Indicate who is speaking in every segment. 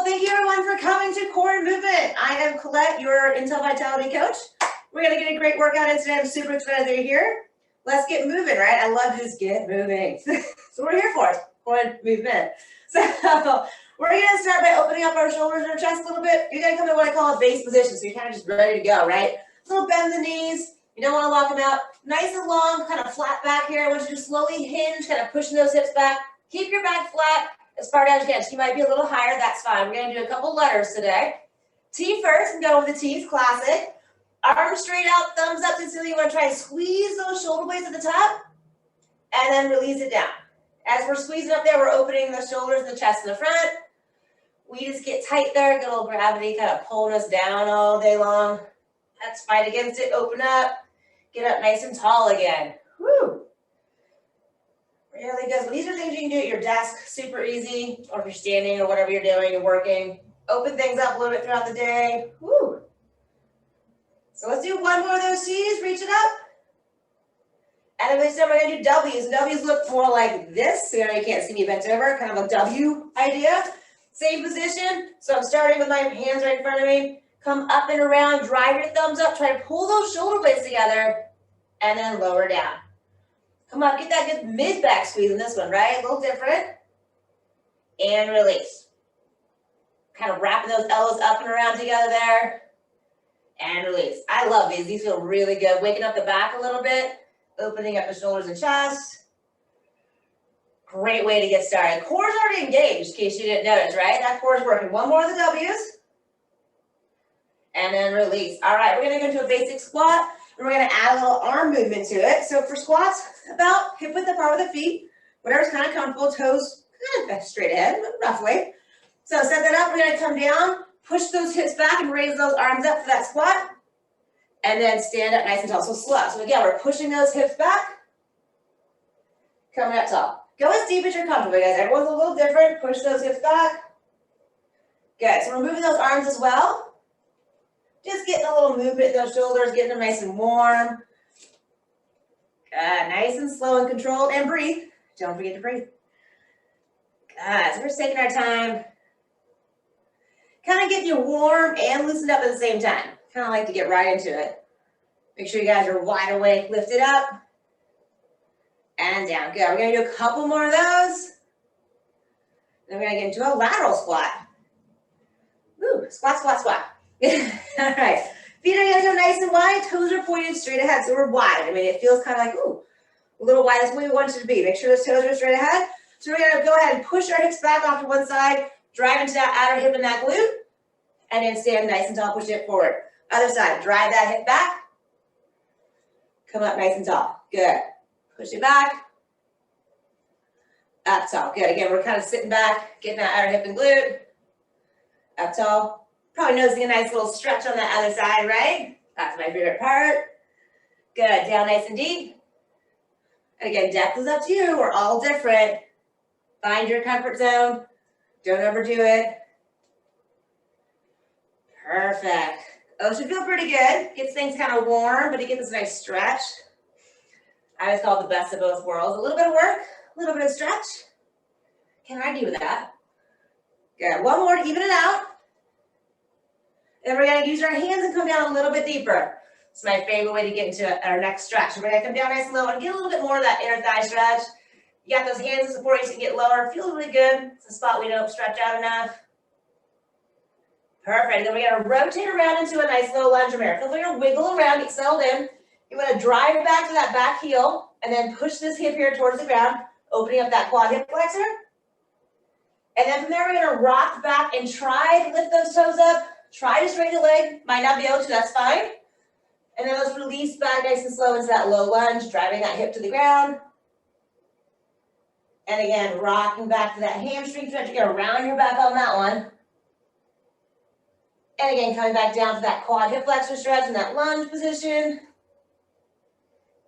Speaker 1: thank you everyone for coming to Core and Movement. I am Colette, your Intel Vitality coach. We're gonna get a great workout in today. I'm super excited that you're here. Let's get moving, right? I love to just get moving. So we're here for it, Core and Movement. So we're gonna start by opening up our shoulders and our chest a little bit. You're gonna come to what I call a base position, so you're kind of just ready to go, right? So bend the knees. You don't want to lock them out. Nice and long, kind of flat back here. I want you to slowly hinge, kind of pushing those hips back. Keep your back flat as far down as you can. So you might be a little higher, that's fine. We're gonna do a couple letters today. T first, and go with the T's, classic. Arms straight out, thumbs up to the ceiling. You wanna try and squeeze those shoulder blades at the top, and then release it down. As we're squeezing up there, we're opening the shoulders and the chest in the front. We just get tight there, get a little gravity kind of pulling us down all day long. Let's fight against it, open up, get up nice and tall again. Woo! Really good. So these are things you can do at your desk, super easy, or if you're standing or whatever you're doing, you're working. Open things up a little bit throughout the day. Woo! So let's do one more of those C's, reach it up. And then this time we're gonna do W's. W's look more like this. So you can't see me bent over, kind of a W idea. Same position. So I'm starting with my hands right in front of me. Come up and around, drive your thumbs up, try to pull those shoulder blades together, and then lower down. Come on, get that good mid-back squeeze in this one, right? A little different. And release. Kind of wrapping those elbows up and around together there. And release. I love these. These feel really good. Waking up the back a little bit. Opening up the shoulders and chest. Great way to get started. Core's already engaged, in case you didn't notice, right? That core's working. One more of the W's. And then release. All right, we're going to go into a basic squat. And we're going to add a little arm movement to it. So for squats, about hip width apart with the feet. Whatever's kind of comfortable. Toes kind of straight ahead, roughly. So set that up. We're going to come down. Push those hips back and raise those arms up for that squat. And then stand up nice and tall. So slow. So again, we're pushing those hips back. Coming up tall. Go as deep as you're comfortable, guys. Everyone's a little different. Push those hips back. Good. So we're moving those arms as well. Just getting a little movement in those shoulders, getting them nice and warm. Good. Nice and slow and controlled. And breathe. Don't forget to breathe. Good. So we're just taking our time. Kind of getting you warm and loosened up at the same time. Kind of like to get right into it. Make sure you guys are wide awake. Lift it up. And down. Good. We're going to do a couple more of those. Then we're going to get into a lateral squat. Woo. Squat, squat, squat. All right. Feet are going to go nice and wide. Toes are pointed straight ahead. So we're wide. I mean, it feels kind of like, ooh, a little wide. That's what we want you to be. Make sure those toes are straight ahead. So we're going to go ahead and push our hips back off to one side. Drive into that outer hip and that glute. And then stand nice and tall. Push it forward. Other side. Drive that hip back. Come up nice and tall. Good. Push it back. Up tall. Good. Again, we're kind of sitting back. Getting that outer hip and glute. Up tall. Probably noticing a nice little stretch on that other side, right? That's my favorite part. Good. Down nice and deep. And again, depth is up to you. We're all different. Find your comfort zone. Don't overdo it. Perfect. Oh, should feel pretty good. Gets things kind of warm, but it gets this nice stretch. I always call it the best of both worlds. A little bit of work, a little bit of stretch. Can I do that? Good. One more to even it out. Then we're going to use our hands and come down a little bit deeper. It's my favorite way to get into our next stretch. We're going to come down nice and low and get a little bit more of that inner thigh stretch. You got those hands to support you to get lower. Feels really good. It's a spot we don't stretch out enough. Perfect. Then we're going to rotate around into a nice low lunge from here. Feel free to wiggle around, get settled in. You want to drive back to that back heel and then push this hip here towards the ground, opening up that quad hip flexor. And then from there, we're going to rock back and try to lift those toes up. Try to straighten the leg. Might not be able to, that's fine. And then let's release back nice and slow into that low lunge, driving that hip to the ground. And again, rocking back to that hamstring stretch. You're going to round your back on that one. And again, coming back down to that quad hip flexor stretch in that lunge position.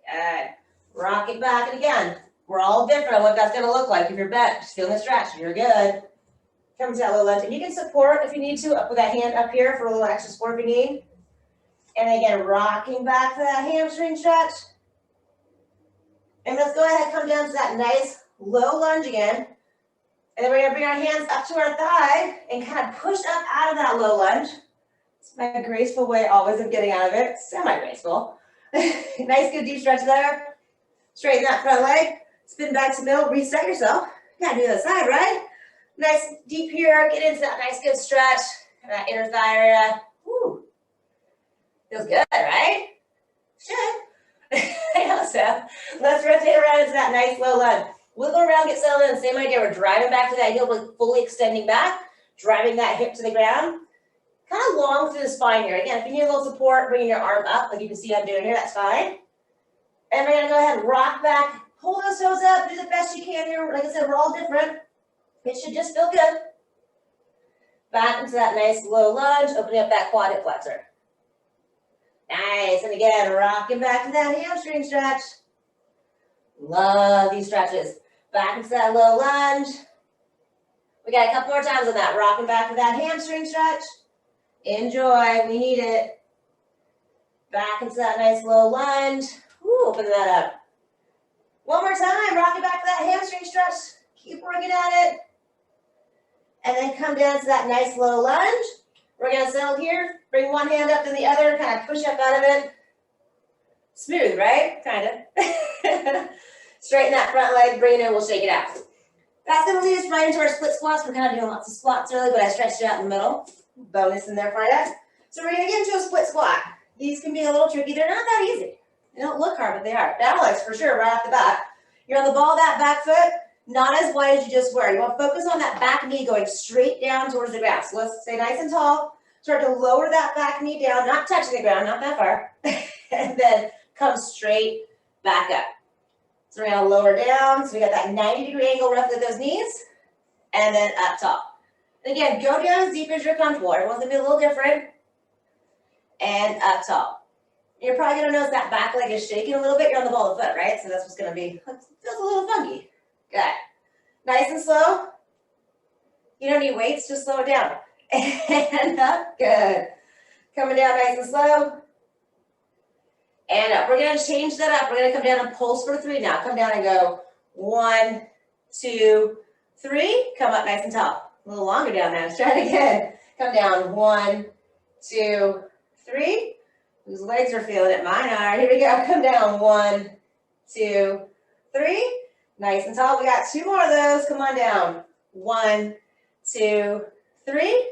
Speaker 1: Good. Rock it back. And again, we're all different on what that's going to look like. If you're bent, just feeling the stretch, you're good. Come to that low lunge. And you can support if you need to, up with that hand up here for a little extra support if you need. And again, rocking back to that hamstring stretch. And let's go ahead and come down to that nice low lunge again. And then we're gonna bring our hands up to our thigh and kind of push up out of that low lunge. It's my graceful way always of getting out of it, semi-graceful. Nice good deep stretch there. Straighten that front leg, spin back to middle, reset yourself. You gotta do the other side, right? Nice deep here, get into that nice good stretch, that inner thigh area. Woo. Feels good, right? Should. I know so. Let's rotate around into that nice low lunge. Wiggle around, get settled in, the same idea. We're driving back to that heel, we're fully extending back, driving that hip to the ground. Kind of long through the spine here. Again, if you need a little support, bringing your arm up, like you can see I'm doing here, that's fine. And we're gonna go ahead and rock back, pull those toes up, do the best you can here. Like I said, we're all different. It should just feel good. Back into that nice low lunge, opening up that quad hip flexor. Nice, and again, rocking back to that hamstring stretch. Love these stretches. Back into that low lunge. We got a couple more times on that, rocking back to that hamstring stretch. Enjoy, we need it. Back into that nice low lunge. Woo, open that up. One more time, rock it back to that hamstring stretch. Keep working at it. And then come down to that nice low lunge. We're gonna settle here. Bring one hand up to the other, kind of push up out of it. Smooth, right? Kind of. Straighten that front leg, bring it in, we'll shake it out. That's gonna lead us right into our split squats. We're kind of doing lots of squats early, but I stretched it out in the middle. Bonus in there for you. So we're gonna get into a split squat. These can be a little tricky. They're not that easy. They don't look hard, but they are. Battle legs for sure, right off the bat. You're on the ball of that back foot, not as wide as you just were. You want to focus on that back knee going straight down towards the ground. So let's stay nice and tall. Start to lower that back knee down, not touching the ground, not that far. And then come straight back up. So we're gonna lower down. So we got that 90-degree angle roughly at those knees. And then up tall. And again, go down as deep as you're comfortable. Everyone's gonna be a little different. And up tall. You're probably gonna notice that back leg is shaking a little bit. You're on the ball of the foot, right? So that's what's gonna be, feels a little funky. Good. Nice and slow. You don't need weights, just slow it down. And up, good. Coming down nice and slow. And up. We're gonna change that up. We're gonna come down and pulse for 3 now. Come down and go 1, 2, 3. Come up nice and tall. A little longer down now. Let's try it again. Come down 1, 2, 3. Whose legs are feeling it? Mine are. Here we go. Come down 1, 2, 3. Nice and tall. We got 2 more of those. Come on down. 1, 2, 3.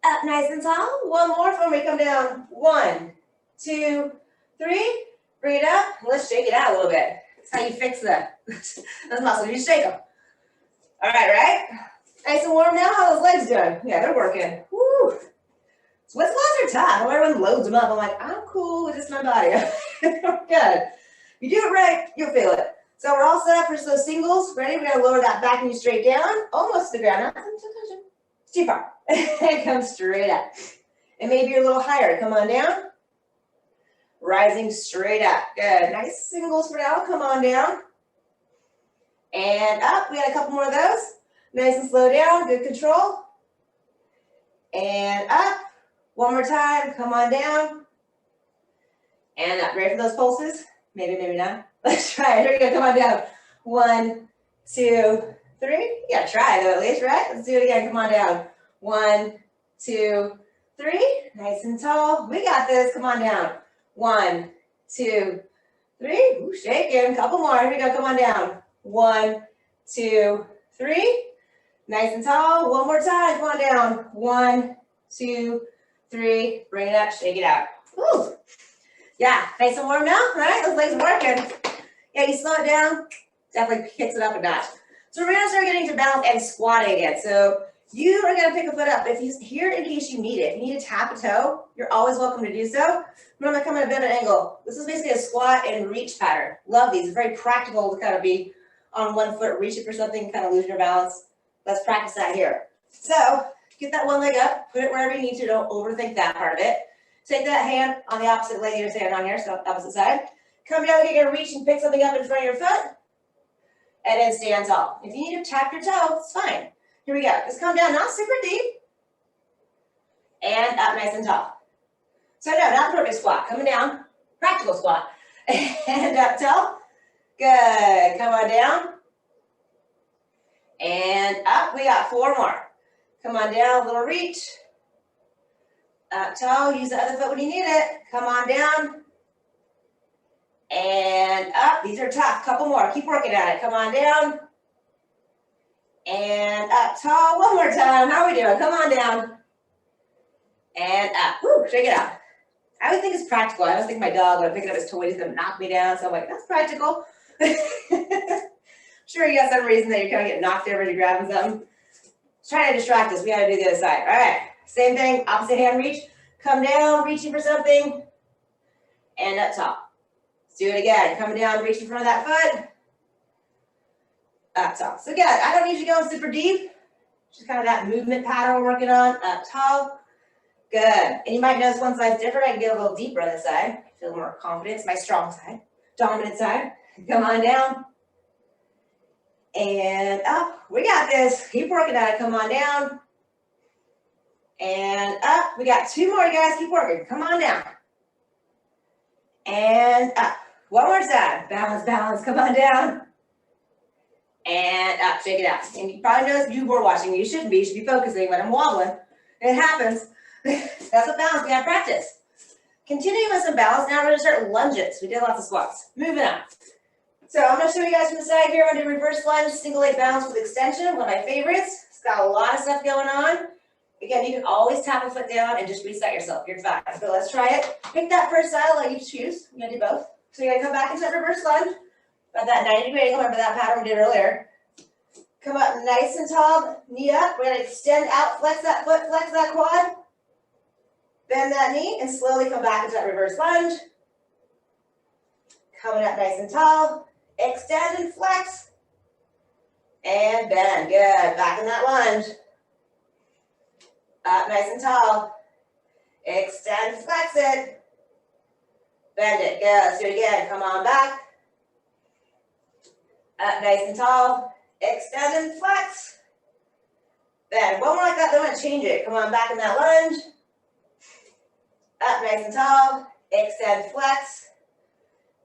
Speaker 1: Up nice and tall. One more for me. Come down. 1, 2, 3. Bring it up. Let's shake it out a little bit. That's how you fix those muscles. You shake them. All right, right? Nice and warm now. How are those legs doing? Yeah, they're working. Woo. Split squats are tough. Everyone loads them up. I'm like, I'm cool with just my body. Good. If you do it right, you'll feel it. So we're all set up for those singles. Ready? We're going to lower that back knee straight down, almost to the ground. It's too far. Come straight up. And maybe you're a little higher. Come on down. Rising straight up. Good. Nice singles for now. Come on down. And up. We got a couple more of those. Nice and slow down. Good control. And up. One more time. Come on down. And up. Ready for those pulses? Maybe, maybe not. Let's try it. Here we go. Come on down. 1, 2, 3. You gotta try though, at least, right? Let's do it again. Come on down. 1, 2, 3. Nice and tall. We got this. Come on down. 1, 2, 3. Ooh, shaking. Couple more. Here we go. Come on down. 1, 2, 3. Nice and tall. One more time. Come on down. 1, 2, 3. Bring it up. Shake it out. Woo. Yeah, nice and warm now, right? Those legs are working. Yeah, you slow it down, definitely kicks it up a notch. So we're gonna start getting to balance and squatting again. So you are gonna pick a foot up. If you here in case you need it, if you need to tap a toe, you're always welcome to do so. But I'm gonna come at a bit of an angle. This is basically a squat and reach pattern. Love these, it's very practical to kind of be on one foot, reach it for something, kind of lose your balance. Let's practice that here. So get that one leg up, put it wherever you need to, don't overthink that part of it. Take that hand on the opposite leg you're standing on here, so opposite side. Come down, you're gonna reach and pick something up in front of your foot, and then stand tall. If you need to tap your toe, it's fine. Here we go. Just come down, not super deep, and up nice and tall. So no, not the perfect squat. Coming down, practical squat, and up tall. Good. Come on down, And up, we got 4 more. Come on down, little reach. Up tall, use the other foot when you need it. Come on down. And up, these are tough, couple more, keep working at it. Come on down. And up tall, one more time. How are we doing? Come on down. And up, woo, shake it out. I always think it's practical. I always think my dog, when I'm picking up his toy, he's gonna knock me down. So I'm like, that's practical. Sure, you got some reason that you're kind of getting knocked over as you're grabbing something. It's trying to distract us. We gotta do the other side. All right, same thing, opposite hand reach. Come down, reaching for something. And up top. Let's do it again. Coming down, reach in front of that foot. Up top. So again, I don't need you going super deep. Just kind of that movement pattern we're working on. Up tall. Good. And you might notice one side's different. I can get a little deeper on this side. Feel more confidence. My strong side. Dominant side. Come on down. And up. We got this. Keep working at it. Come on down. And up. We got 2 more, guys. Keep working. Come on down. And up. One more side. Balance, balance. Come on down. And up. Shake it out. And you probably notice you were watching. You shouldn't be. You should be focusing, but I'm wobbling. It happens. That's what balance we have practice. Continuing with some balance. Now we're going to start lunges. We did lots of squats. Moving on. So I'm going to show you guys from the side here. I'm going to do reverse lunge, single leg balance with extension. One of my favorites. It's got a lot of stuff going on. Again, you can always tap a foot down and just reset yourself. You're fine. So let's try it. Pick that first side, let you choose. You're going to do both. So you're going to come back into that reverse lunge. About that 90-degree angle. Remember that pattern we did earlier. Come up nice and tall. Knee up. We're going to extend out, flex that foot, flex that quad. Bend that knee and slowly come back into that reverse lunge. Coming up nice and tall. Extend and flex. And bend. Good. Back in that lunge. Up nice and tall. Extend, flex it. Bend it. Good. Let's do it again. Come on back. Up nice and tall. Extend and flex. Bend. One more like that. Then I'm going to change it. Come on back in that lunge. Up nice and tall. Extend, flex.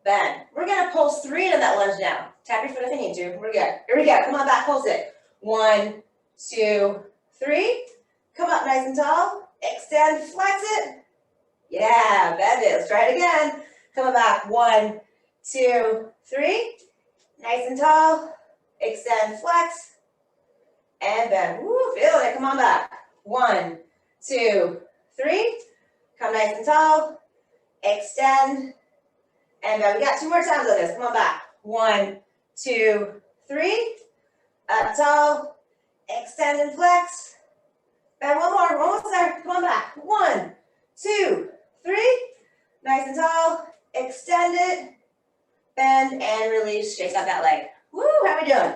Speaker 1: Bend. We're going to pulse 3 in that lunge now. Tap your foot if you need to. We're good. Here we go. Come on back. Pulse it. 1, 2, 3. Come up nice and tall. Extend, flex it. Yeah, bend it. Let's try it again. Coming back. 1, 2, 3. Nice and tall. Extend, flex. And bend. Woo, feel it. Come on back. 1, 2, 3. Come nice and tall. Extend. And bend. We got 2 more times of this. Come on back. 1, 2, 3. Up tall. Extend and flex. And one more. Almost there. Come on back. 1, 2, 3. Nice and tall. Extend it. Bend and release. Shake out that leg. Woo, how we doing?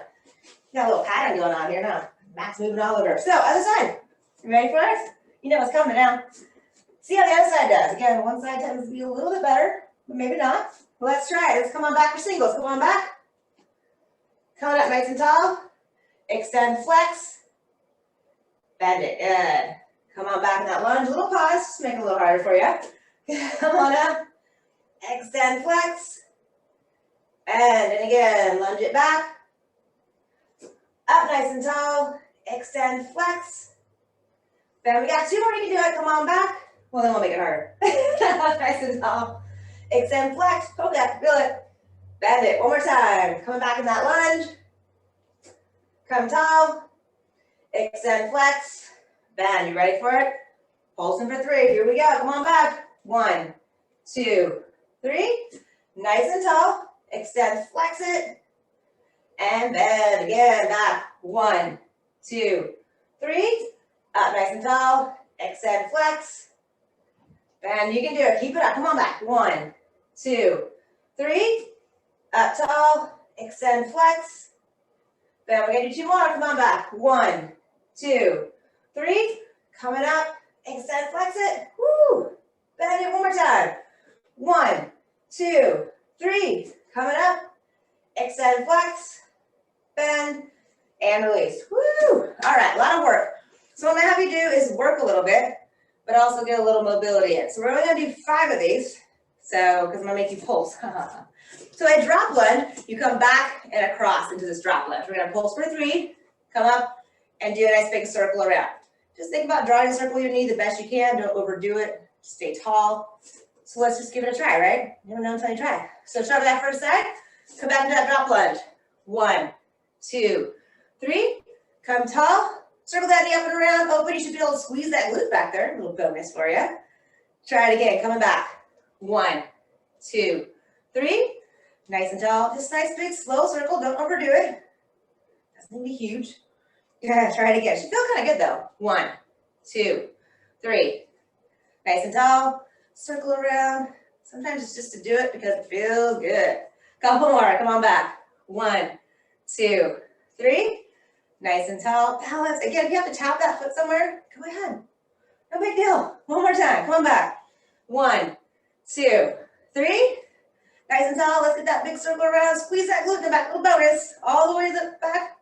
Speaker 1: Got a little pattern going on here now. Matt's moving all over. So, other side. You ready for it? You know what's coming now. See how the other side does. Again, one side tends to be a little bit better, but maybe not. Let's try it. Let's come on back for singles. Come on back. Coming up nice and tall. Extend, flex. Bend it. Good. Come on back in that lunge. A little pause. Just make it a little harder for you. Come on up. Extend, flex. Bend. And again, lunge it back. Up nice and tall. Extend, flex. Then we got 2 more. You can do it. Come on back. Well, then we'll make it harder. Nice and tall. Extend, flex. Poke that. Feel it. Bend it. One more time. Coming back in that lunge. Come tall. Extend, flex. Bend. You ready for it? Pulsing for 3. Here we go. Come on back. 1, 2, 3. Nice and tall. Extend, flex it. And bend. Again. Back. 1, 2, 3. Up nice and tall. Extend, flex. Bend. You can do it. Keep it up. Come on back. 1, 2, 3. Up tall. Extend, flex. Bend. We're going to do 2 more. Come on back. 1, 2, 3. Coming up. Extend, flex it. Woo. Bend it one more time. 1, 2, 3. Coming up. Extend, flex. Bend. And release. Woo. All right. A lot of work. So what I'm going to have you do is work a little bit, but also get a little mobility in. So we're only going to do 5 of these. So, because I'm going to make you pulse. So a drop lunge, you come back and across into this drop lunge. We're going to pulse for 3. come up and do a nice big circle around. Just think about drawing a circle you need the best you can. Don't overdo it. Stay tall. So let's just give it a try, right? You don't know until you try. So start with that first side. Come back into that drop lunge. 1, 2, 3. Come tall. Circle that knee up and around. Open. You should be able to squeeze that glute back there. A little bonus for you. Try it again. Coming back. 1, 2, 3. Nice and tall. Just nice, big, slow circle. Don't overdo it. Doesn't need to be huge. Yeah, try it again. Should feel kind of good though. 1, 2, 3. Nice and tall. Circle around. Sometimes it's just to do it because it feels good. Couple more. Come on back. 1, 2, 3. Nice and tall. Balance. Again, if you have to tap that foot somewhere, go ahead. No big deal. One more time. Come on back. 1, 2, 3. Nice and tall. Let's get that big circle around. Squeeze that glute in the back. Little bonus. All the way to the back.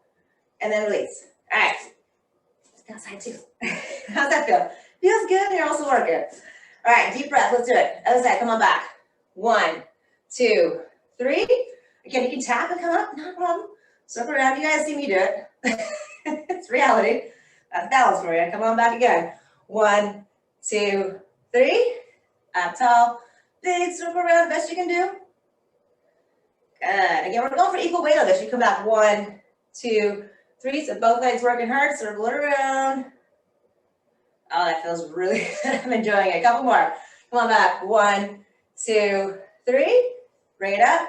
Speaker 1: And then release. All right. Outside too. How's that feel? Feels good. And you're also working. All right. Deep breath. Let's do it. Other side. Come on back. 1, 2, 3. Again, you can tap and come up. Not a problem. Circle around. You guys see me do it. It's reality. That's balance for you. Come on back again. 1, 2, 3. Up tall. Big circle around. Best you can do. Good. Again, we're going for equal weight on this. You come back. 1, 2, 3. So both legs working hard. Circle it around. Oh, that feels really good. I'm enjoying it. A couple more. Come on back. 1, 2, 3. Bring it up.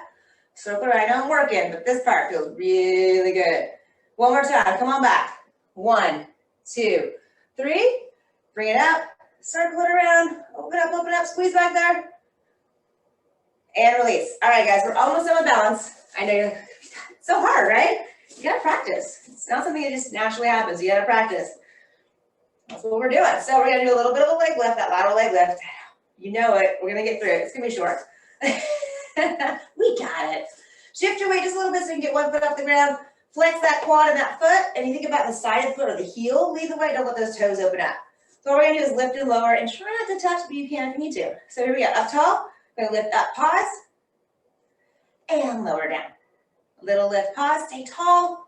Speaker 1: Circle around. I know I'm working, but this part feels really good. One more time. Come on back. 1, 2, 3. Bring it up. Circle it around. Open up. Squeeze back there. And release. All right, guys. We're almost done with balance. I know it's so hard, right? You got to practice. It's not something that just naturally happens. You got to practice. That's what we're doing. So we're going to do a little bit of a leg lift, that lateral leg lift. You know it. We're going to get through it. It's going to be short. We got it. Shift your weight just a little bit so you can get one foot off the ground. Flex that quad and that foot. And you think about the side of the foot or the heel. Lead the way. Don't let those toes open up. So what we're going to do is lift and lower and try not to touch, but you can if you need to. So here we go. Up tall. We're going to lift up, pause, and lower down. Little lift, pause, stay tall,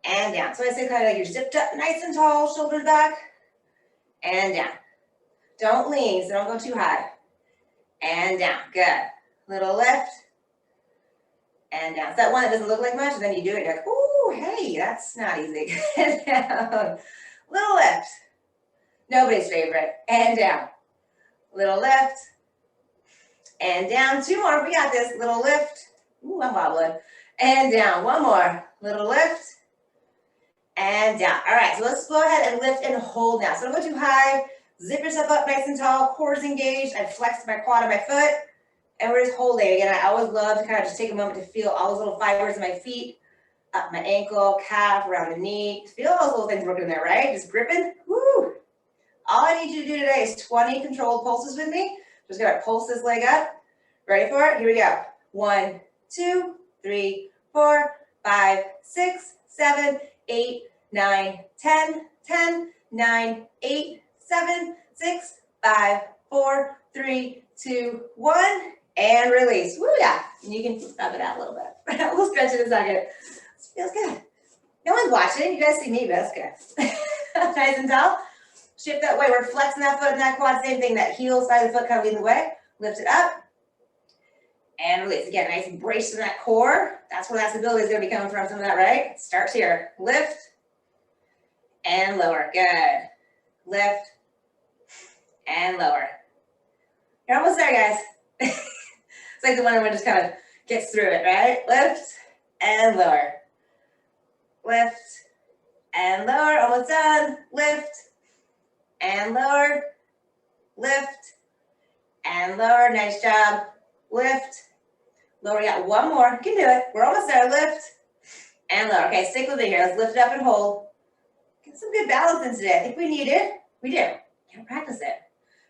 Speaker 1: and down. So I say kind of like you're zipped up nice and tall, shoulders back, and down. Don't lean, so don't go too high. And down, good. Little lift, and down. It's that one that doesn't look like much, and then you do it, you're like, ooh, hey, that's not easy. Down. Little lift. Nobody's favorite. And down. Little lift. And down. 2 more. We got this. Little lift. Ooh, I'm wobbling. And down. 1 more. Little lift. And down. All right. So let's go ahead and lift and hold now. So don't go too high. Zip yourself up nice and tall. Core is engaged. I flexed my quad and my foot. And we're just holding. Again, I always love to kind of just take a moment to feel all those little fibers in my feet. Up my ankle, calf, around the knee. Feel all those little things working there, right? Just gripping. Woo. All I need you to do today is 20 controlled pulses with me. Just gonna pulse this leg up. Ready for it? Here we go. 1, 2, 3, 4, 5, 6, 7, 8, 9, 10, 10, 9, 8, 7, 6, 5, 4, 3, 2, 1, and release. Woo, yeah. And you can rub it out a little bit. We'll stretch it in a second. This feels good. No one's watching. You guys see me, but that's good. Nice and tall. Shift that way. We're flexing that foot and that quad. Same thing. That heel side of the foot kind of leading the way. Lift it up. And release. Again, nice and brace in that core. That's where that stability is going to be coming from. Some of that, right? Starts here. Lift. And lower. Good. Lift. And lower. You're almost there, guys. It's like the one where just kind of gets through it, right? Lift. And lower. Lift. And lower. Almost done. Lift. And lower, lift, and lower. Nice job. Lift, lower. We got 1 more. You can do it. We're almost there. Lift, and lower. Okay, stick with it here. Let's lift it up and hold. Get some good balance in today. I think we need it. We do. Can't practice it.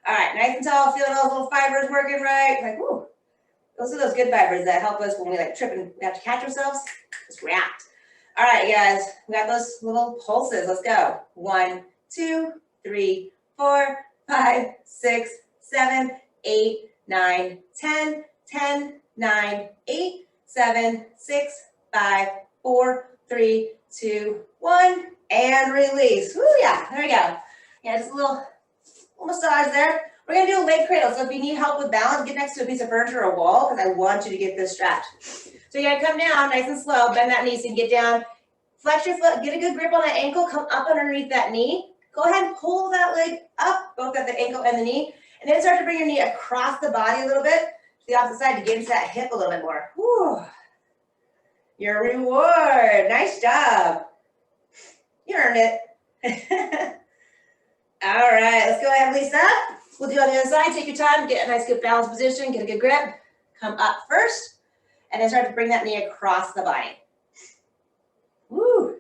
Speaker 1: All right, nice and tall. Feeling those little fibers working right. Like, whoo. Those are those good fibers that help us when we like trip and we have to catch ourselves. Just react. All right, guys. We got those little pulses. Let's go. 1, 2, 3, 4, 5, 6, 7, 8, 9, 10, 10, 9, 8, 7, 6, 5, 4, 3, 2, 1, and release. Woo, yeah, there we go. Yeah, just a little massage there. We're gonna do a leg cradle. So if you need help with balance, get next to a piece of furniture or wall, because I want you to get this stretch. So you're gonna come down nice and slow, bend that knee so you can get down. Flex your foot, get a good grip on that ankle, come up underneath that knee. Go ahead and pull that leg up, both at the ankle and the knee, and then start to bring your knee across the body a little bit to the opposite side to get into that hip a little bit more. Whew. Your reward. Nice job. You earned it. All right, let's go ahead and release that. We'll do it on the other side. Take your time, get a nice good balance position, get a good grip. Come up first, and then start to bring that knee across the body. Woo.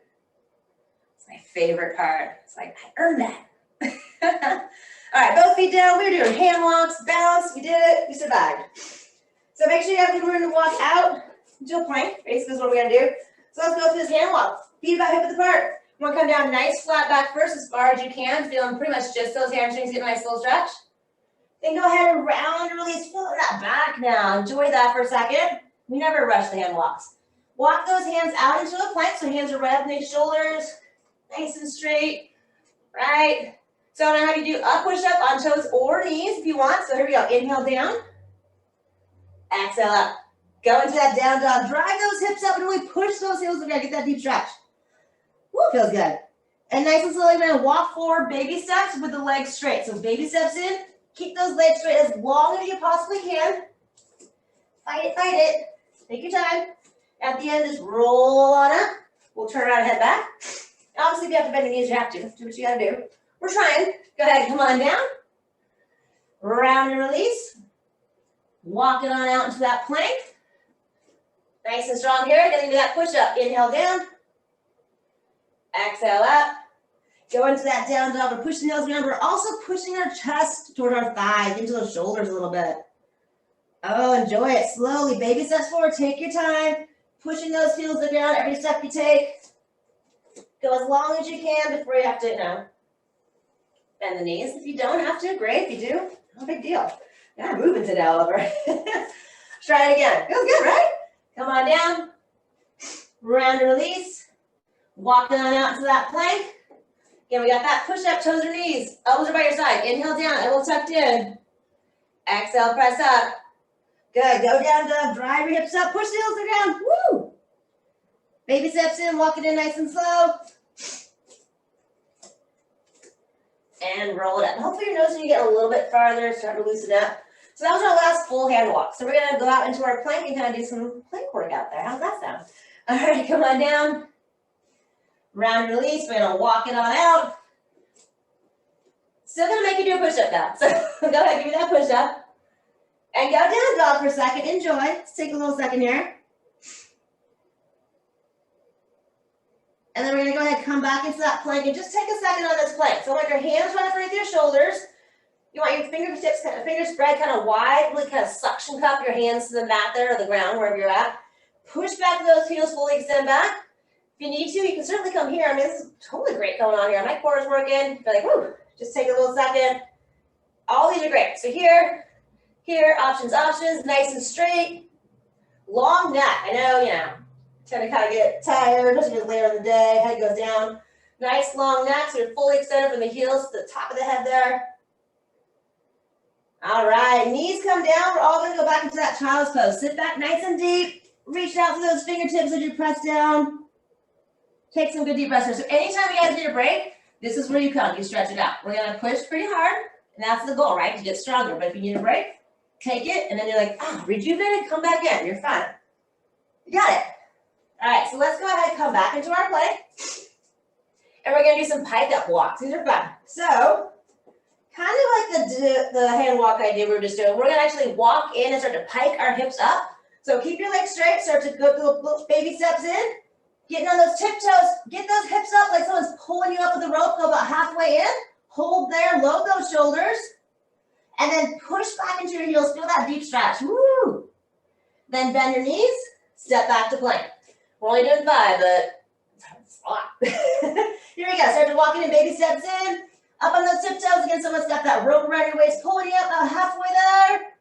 Speaker 1: It's my favorite part. It's like, I earned that. All right, both feet down. We're doing hand walks, balance. We did it. We survived. So make sure you have good room to walk out into a plank. Basically, is what we're going to do. So let's go through this hand walk. Feet about hip width apart. You want to come down nice flat back first as far as you can. Feeling pretty much just those hamstrings get a nice little stretch. Then go ahead and round and release. Feel that back now. Enjoy that for a second. We never rush the hand walks. Walk those hands out into a plank. So hands are right up next shoulders. Nice and straight. Right. So I'm going to have you do a push-up on toes or knees if you want. So here we go. Inhale down. Exhale up. Go into that down dog. Drive those hips up and really push those heels again. Get that deep stretch. Woo, feels good. And nice and slowly, we're going to walk forward, baby steps with the legs straight. So baby steps in. Keep those legs straight as long as you possibly can. Fight it, fight it. Take your time. At the end, just roll on up. We'll turn around and head back. Obviously, if you have to bend your knees, you have to. Do what you got to do. We're trying. Go ahead, come on down. Round and release. Walking on out into that plank. Nice and strong here. Getting to that push-up. Inhale down. Exhale up. Go into that down dog. We're pushing those down. We're also pushing our chest toward our thighs, into those shoulders a little bit. Oh, enjoy it. Slowly. Baby steps forward. Take your time. Pushing those heels down every step you take. Go as long as you can before you have to, bend the knees. If you don't have to, great. If you do, no big deal. Yeah, I'm moving today, Oliver. Try it again. Feels good, right? Come on down. Round and release. Walking on out to that plank. Again, we got that push-up, toes or knees. Elbows are by your side. Inhale down, elbow tucked in. Exhale, press up. Good. Go down, dog. Drive your hips up. Push the heels down. Woo! Baby steps in, walking in nice and slow. And roll it up. Hopefully you're noticing you get a little bit farther, start to loosen up. So that was our last full hand walk. So we're going to go out into our plank and kind of do some plank work out there. How's that sound? All right, come on down. Round and release. We're going to walk it on out. Still going to make you do a push-up now. So go ahead, give me that push-up. And go down dog for a second. Enjoy. Let's take a little second here. And then we're going to go ahead and come back into that plank and just take a second on this plank. So like your hands right underneath your shoulders. You want your fingertips, fingers spread kind of wide, really kind of suction cup your hands to the mat there or the ground, wherever you're at. Push back those heels, fully extend back. If you need to, you can certainly come here. I mean, this is totally great going on here. My core is working. You're like, whoo, just take a little second. All these are great. So here, options, nice and straight. Long neck. I know, tend to kind of get tired, especially later in the day, head goes down. Nice long neck, so you're fully extended from the heels to the top of the head there. All right, knees come down. We're all going to go back into that child's pose. Sit back nice and deep. Reach out to those fingertips as you press down. Take some good deep breaths here. So anytime you guys need a break, this is where you come. You stretch it out. We're going to push pretty hard, and that's the goal, right? To get stronger. But if you need a break, take it, and then you're like, rejuvenated, come back in. You're fine. You got it. All right, so let's go ahead and come back into our plank. And we're going to do some pike up walks. These are fun. So kind of like the hand walk I did we were just doing. We're going to actually walk in and start to pike our hips up. So keep your legs straight. Start to go through little baby steps in. Getting on those tiptoes. Get those hips up like someone's pulling you up with a rope. Go about halfway in. Hold there. Load those shoulders. And then push back into your heels. Feel that deep stretch. Woo! Then bend your knees. Step back to plank. We're only doing 5, but it's a lot. Here we go. Start to walk in baby steps in. Up on those tiptoes. Again, someone's got that rope around your waist, pulling you up about halfway there.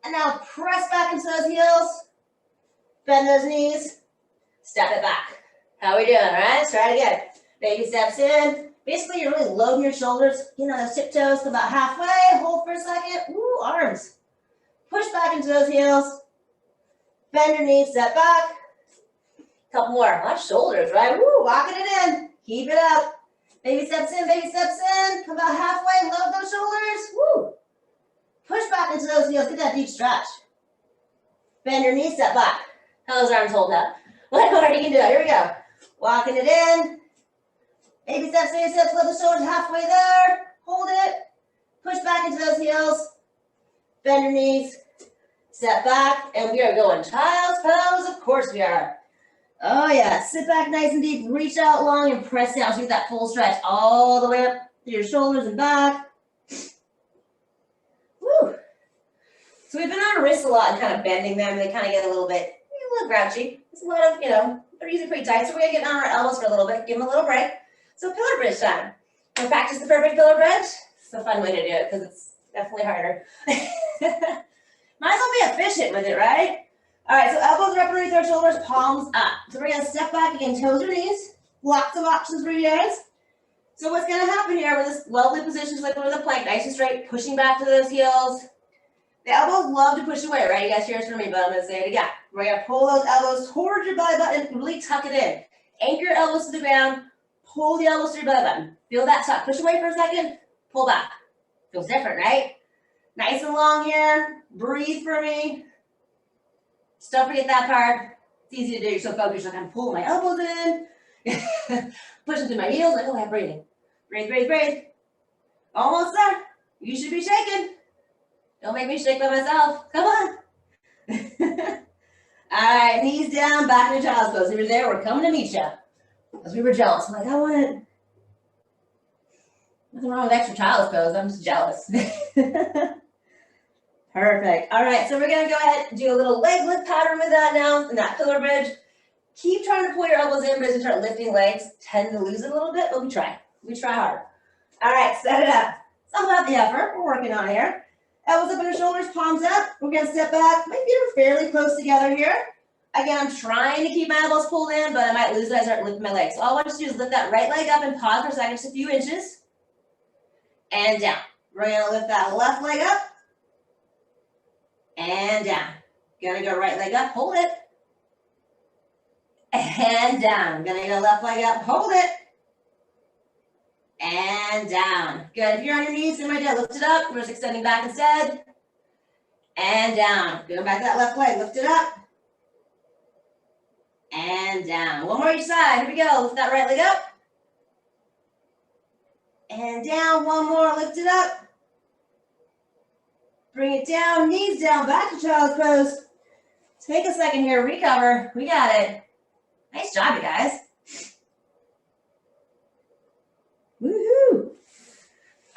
Speaker 1: And now press back into those heels. Bend those knees. Step it back. How we doing, all right? Let's try it again. Baby steps in. Basically, you're really loading your shoulders. Those tiptoes to about halfway. Hold for a second. Woo, arms. Push back into those heels. Bend your knees, step back. Couple more. Watch shoulders, right? Woo, walking it in. Keep it up. Baby steps in, baby steps in. Come about halfway, load those shoulders. Woo. Push back into those heels. Get that deep stretch. Bend your knees, step back. How those arms hold up? One more, you can do it. Here we go. Walking it in. Baby steps, load the shoulders halfway there. Hold it. Push back into those heels. Bend your knees. Step back. And we are going child's pose. Of course we are. Oh yeah. Sit back nice and deep. Reach out long and press down. So you get that full stretch all the way up to your shoulders and back. Woo. So we've been on our wrists a lot and kind of bending them. They kind of get a little grouchy. It's a lot of, they're usually pretty tight. So we're going to get on our elbows for a little bit. Give them a little break. So pillar bridge time. We'll practice the perfect pillar bridge. It's a fun way to do it because it's definitely harder. Might as well be efficient with it, right? All right, so elbows are up underneath our shoulders, palms up. So we're going to step back again, toes or knees. Lots of options for you guys. So what's going to happen here with this lovely position, like we're in the plank, nice and straight, pushing back to those heels. The elbows love to push away, right? You guys hear it from me, but I'm going to say it again. We're going to pull those elbows towards your belly button and really tuck it in. Anchor your elbows to the ground. Pull the elbows to your belly button. Feel that tuck. Push away for a second. Pull back. Feels different, right? Nice and long here. Breathe for me. Just don't forget that part. It's easy to do. You're so focused. I can pull my elbows in. Push into my heels. Like, oh, I'm breathing. Breathe, breathe, breathe. Almost there. You should be shaking. Don't make me shake by myself. Come on. All right, knees down, back in your child's pose. If you're there, we're coming to meet you. Because we were jealous. I'm like, I want it. Nothing wrong with extra child's pose. I'm just jealous. Perfect. All right, so we're going to go ahead and do a little leg lift pattern with that now, in that pillar bridge. Keep trying to pull your elbows in, but as you start lifting legs, tend to lose it a little bit, but we try. We try hard. All right, set it up. It's all about the effort we're working on here. Elbows up on your shoulders, palms up. We're going to step back. My feet are fairly close together here. Again, I'm trying to keep my elbows pulled in, but I might lose it as I start lifting my legs. So all I want you to do is lift that right leg up and pause for a second, just a few inches. And down. We're going to lift that left leg up. And down. Gonna go right leg up, hold it. And down. Gonna go left leg up, hold it. And down. Good. If you're on your knees, same idea. Lift it up. We're just extending back instead. And down. Going back to that left leg. Lift it up. And down. One more each side. Here we go. Lift that right leg up. And down. One more. Lift it up. Bring it down. Knees down. Back to child's pose. Take a second here. Recover. We got it. Nice job, you guys. Woohoo!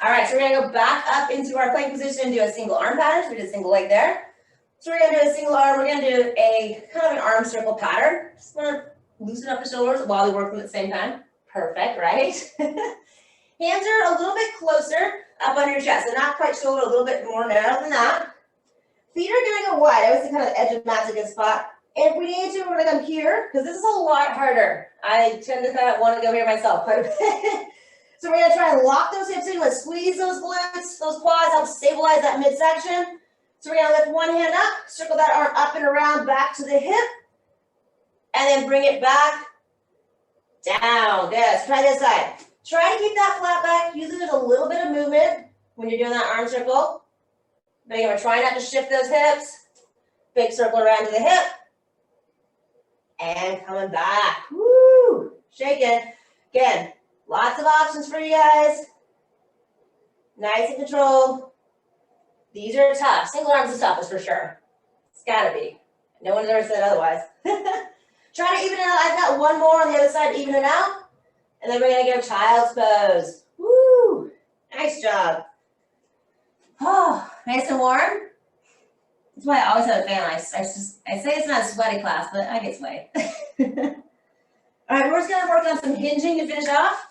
Speaker 1: All right, so we're gonna go back up into our plank position and do a single arm pattern. So we did a single leg there. So we're gonna do a single arm. We're gonna do a kind of an arm circle pattern. Just wanna loosen up the shoulders while we work them at the same time. Perfect, right? Hands are a little bit closer up under your chest, so not quite shoulder, a little bit more narrow than that. Feet are gonna go wide. I always say kind of the edge of the mat's a good spot. And if we need to, we're gonna come here, because this is a lot harder. I tend to kind of want to go here myself quite a bit. So we're gonna try and lock those hips in, let's squeeze those glutes, those quads, help stabilize that midsection. So we're gonna lift one hand up, circle that arm up and around, back to the hip, and then bring it back, down. Good, let's try this side. Try to keep that flat back, usually there's a little bit of movement when you're doing that arm circle. But again, we're trying not to shift those hips. Big circle around to the hip. And coming back. Woo! Shake it. Again, lots of options for you guys. Nice and controlled. These are tough. Single arms is toughest for sure. It's gotta be. No one's ever said otherwise. Try to even it out. I've got one more on the other side, even it out. And then we're gonna go child's pose. Woo! Nice job. Oh, nice and warm. That's why I always have a fan. I say it's not a sweaty class, but I get sweaty. All right, we're just gonna work on some hinging to finish off.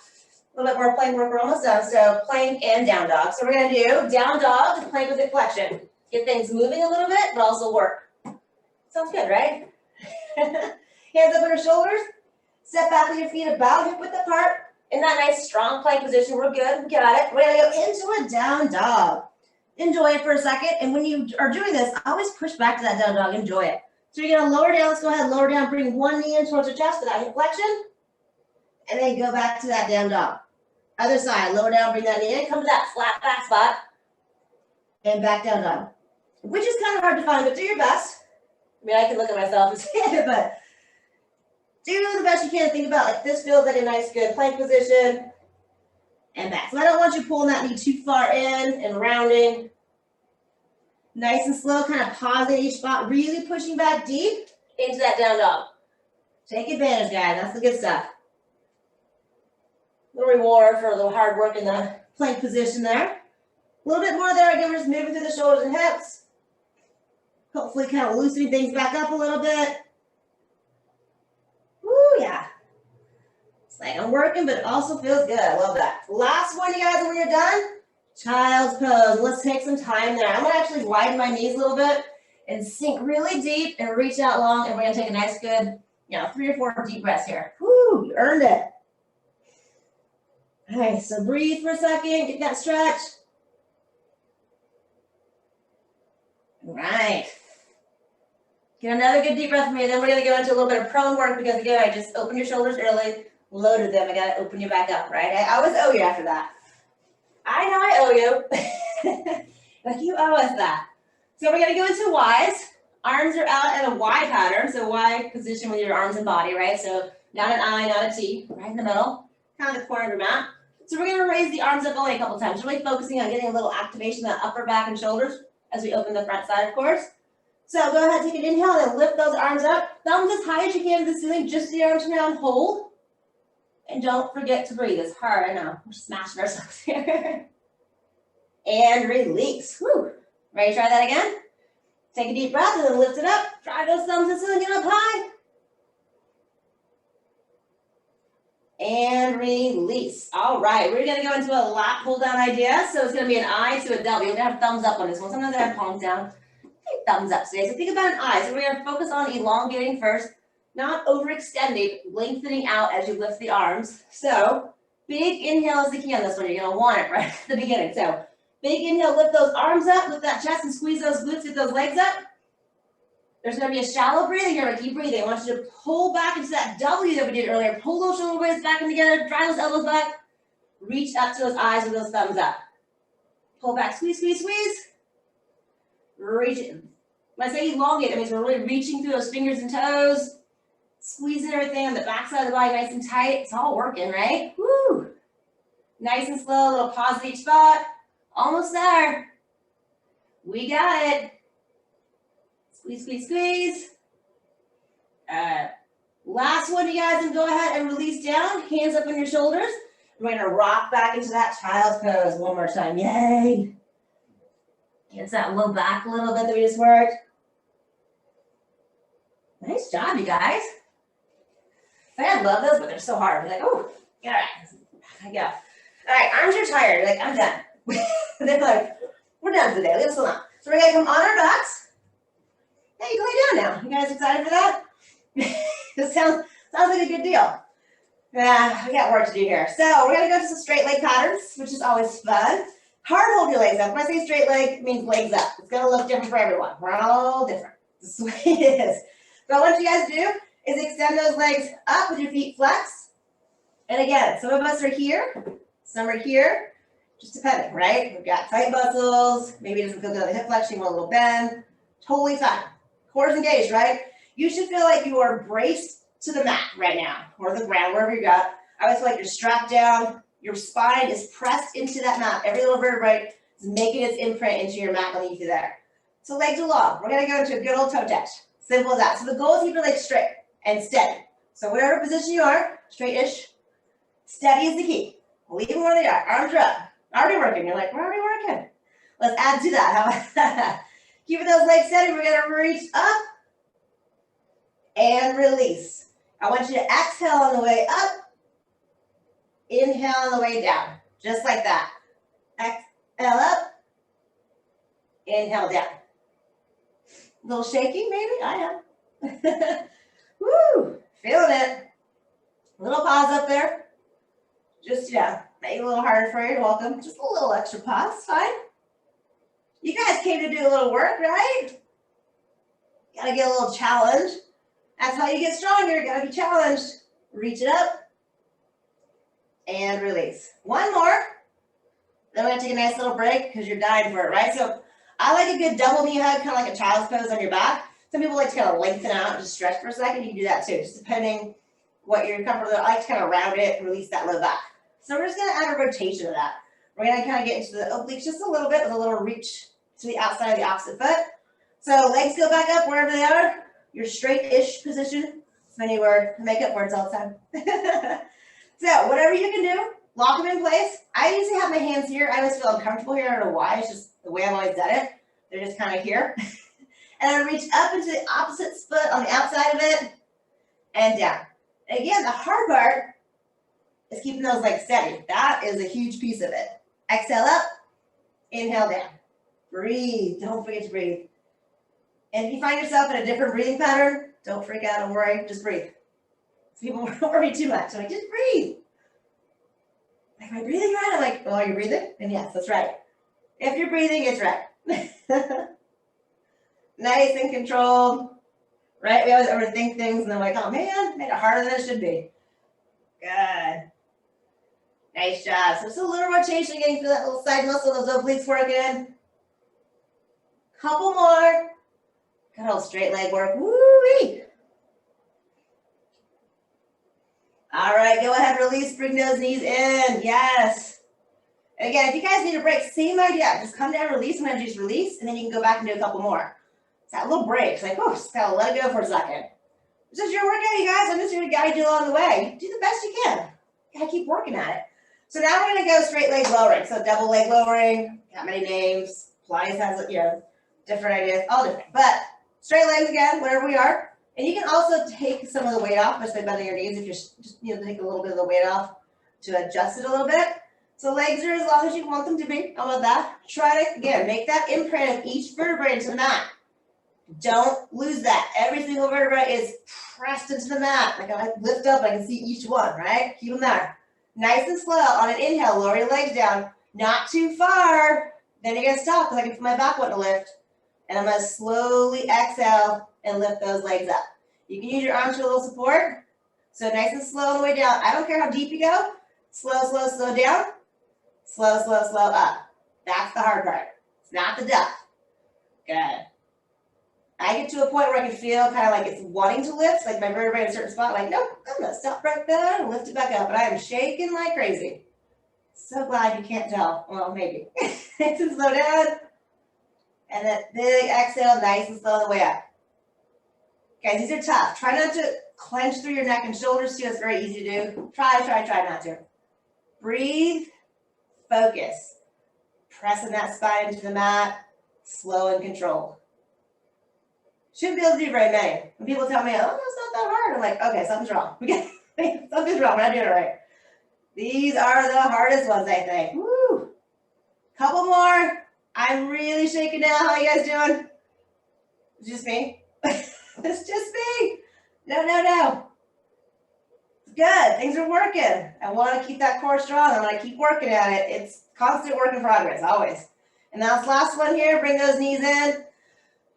Speaker 1: A little bit more plank work, we're almost done. So plank and down dog. So we're gonna do down dog to plank with hip flexion. Get things moving a little bit, but also work. Sounds good, right? Hands up on your shoulders. Step back with your feet about hip width apart. In that nice strong plank position, we're good, we got it. We're gonna go into a down dog. Enjoy it for a second, and when you are doing this, always push back to that down dog, enjoy it. So you're gonna lower down, let's go ahead and lower down, bring one knee in towards your chest for that hip flexion, and then go back to that down dog. Other side, lower down, bring that knee in, come to that flat back spot, and back down dog. Which is kind of hard to find, but do your best. I mean, I can look at myself and say it, but do the best you can. Think about like this feels like a nice, good plank position, and back. So I don't want you pulling that knee too far in and rounding. Nice and slow, kind of pausing each spot, really pushing back deep into that down dog. Take advantage, guys. That's the good stuff. Little reward for a little hard work in the plank position there. A little bit more there. Again, we're just moving through the shoulders and hips. Hopefully kind of loosening things back up a little bit. Woo, yeah. It's like I'm working, but it also feels good. I love that. Last one, you guys, when you're done, child's pose. Let's take some time there. I'm gonna actually widen my knees a little bit and sink really deep and reach out long, and we're gonna take a nice good, 3 or 4 deep breaths here. Woo, you earned it. All right, so breathe for a second, get that stretch. All right. Get another good deep breath from me, then we're gonna go into a little bit of prone work because again, I just opened your shoulders early, loaded them, I gotta open you back up, right? I always owe you after that. I know I owe you, like you owe us that. So we're gonna go into Y's. Arms are out in a Y pattern, so Y position with your arms and body, right? So not an I, not a T, right in the middle, kind of the corner of your mat. So we're gonna raise the arms up only a couple times, really focusing on getting a little activation of that upper back and shoulders as we open the front side, of course. So go ahead, take an inhale, and lift those arms up. Thumbs as high as you can to the ceiling, just the arms around, hold. And don't forget to breathe. It's hard, I know. We're smashing ourselves here. And release. Whew. Ready to try that again? Take a deep breath and then lift it up. Try those thumbs to the ceiling, get up high. And release. All right, we're gonna go into a lat pull down idea. So it's gonna be an I to a W. We're gonna have thumbs up on this one. Sometimes I have palms down. Thumbs up today. So think about an I. So we're gonna focus on elongating first, not overextending, lengthening out as you lift the arms. So big inhale is the key on this one. You're gonna want it right at the beginning. So big inhale, lift those arms up, lift that chest and squeeze those glutes, get those legs up. There's gonna be a shallow breathing here, but keep breathing. I want you to pull back into that W that we did earlier. Pull those shoulder blades back in together, drive those elbows back, reach up to those eyes with those thumbs up. Pull back, squeeze, squeeze, squeeze. Reach it. When I say elongate, that means we're really reaching through those fingers and toes, squeezing everything on the back side of the body nice and tight. It's all working, right? Woo! Nice and slow, a little pause at each spot. Almost there. We got it. Squeeze, squeeze, squeeze. Last one, you guys, and go ahead and release down. Hands up on your shoulders. We're going to rock back into that child's pose one more time. Yay. Get that low back a little bit that we just worked. Nice job, you guys. I love those, but they're so hard. Like, oh, all right. I go. All right, arms are tired. Like, I'm done. They're like, we're done today. Leave us alone. So we're going to come on our backs. Hey, you can lay down now. You guys excited for that? This sounds like a good deal. Yeah, we got work to do here. So we're going to go to some straight leg patterns, which is always fun. Hard hold your legs up. When I say straight leg, it means legs up. It's going to look different for everyone. We're all different. This is the way it is. But what you guys do is extend those legs up with your feet flexed. And again, some of us are here, some are here, just depending, right? We've got tight muscles. Maybe it doesn't feel good on the hip flexion. You want a little bend. Totally fine. Core's engaged, right? You should feel like you are braced to the mat right now, or the ground, wherever you got. I always feel like you're strapped down. Your spine is pressed into that mat. Every little vertebrae is making its imprint into your mat beneath you there. So legs are long. We're going to go into a good old toe touch. Simple as that. So the goal is to keep your legs straight and steady. So whatever position you are, straight-ish, steady is the key. Leave them where they are. Arms are up. Already working. You're like, we're already working. Let's add to that. How about that? Keeping those legs steady. We're going to reach up and release. I want you to exhale on the way up. Inhale on the way down. Just like that. Exhale up. Inhale down. A little shaky, maybe? I am. Woo! Feeling it. Little pause up there. Just, make it a little harder for you. You're welcome. Just a little extra pause, fine. You guys came to do a little work, right? Gotta get a little challenge. That's how you get stronger. You gotta be challenged. Reach it up and release. One more. Then we're gonna take a nice little break because you're dying for it, right? So I like a good double knee hug, kind of like a child's pose on your back. Some people like to kind of lengthen out and just stretch for a second. You can do that too, just depending what you're comfortable with. I like to kind of round it and release that low back. So we're just gonna add a rotation to that. We're gonna kind of get into the obliques just a little bit with a little reach to the outside of the opposite foot. So legs go back up wherever they are. Your straight-ish position. Funny word, makeup words all the time. So whatever you can do, lock them in place. I usually have my hands here. I always feel uncomfortable here. I don't know why. It's just the way I've always done it. They're just kind of here. And then reach up into the opposite foot on the outside of it and down. And again, the hard part is keeping those legs steady. That is a huge piece of it. Exhale up, inhale down. Breathe. Don't forget to breathe. And if you find yourself in a different breathing pattern, don't freak out, don't worry, just breathe. People don't worry too much. I'm like, just breathe. Like, am I breathing right? I'm like, oh, you're breathing? And yes, that's right. If you're breathing, it's right. Nice and controlled, right? We always overthink things, and then we're like, oh man, made it harder than it should be. Good. Nice job. So just a little rotation, getting through that little side muscle, those obliques working. Couple more. Good old straight leg work. Woo-wee. All right, go ahead, release, bring those knees in. Yes. And again, if you guys need a break, same idea. Just come down, release, and then just release, and then you can go back and do a couple more. It's that little break. It's like, oh, just gotta let it go for a second. This is your workout, you guys. I'm just here to guide you along the way. Do the best you can. You gotta keep working at it. So now we're gonna go straight leg lowering. So double leg lowering, got many names. Pilates has, different ideas, all different. But straight legs again, wherever we are. And you can also take some of the weight off just by bending your knees if you're just take a little bit of the weight off to adjust it a little bit. So legs are as long as you want them to be. How about that? Try to, again, make that imprint of each vertebrae into the mat. Don't lose that. Every single vertebrae is pressed into the mat. Like I lift up, I can see each one, right? Keep them there. Nice and slow. On an inhale, lower your legs down. Not too far. Then you're going to stop because I can feel my back want to lift. And I'm going to slowly exhale and lift those legs up. You can use your arms for a little support. So nice and slow on the way down. I don't care how deep you go. Slow, slow, slow down. Slow, slow, slow up. That's the hard part. It's not the depth. Good. I get to a point where I can feel kind of like it's wanting to lift, like my vertebrae in a certain spot. Like, nope, I'm going to stop right there and lift it back up. But I am shaking like crazy. So glad you can't tell. Well, maybe. Nice and slow down. And then big exhale, nice and slow on the way up. Guys, these are tough. Try not to clench through your neck and shoulders too. It's very easy to do. Try not to. Breathe, focus. Pressing that spine into the mat, slow and controlled. Shouldn't be able to do very many. When people tell me, oh, it's not that hard, I'm like, okay, something's wrong. Something's wrong, we're not doing it right. These are the hardest ones, I think. Woo! Couple more. I'm really shaking now. How you guys doing? It's just me. It's just me. No. Good. Things are working. I want to keep that core strong. I want to keep working at it. It's constant work in progress, always. And now this last one here. Bring those knees in.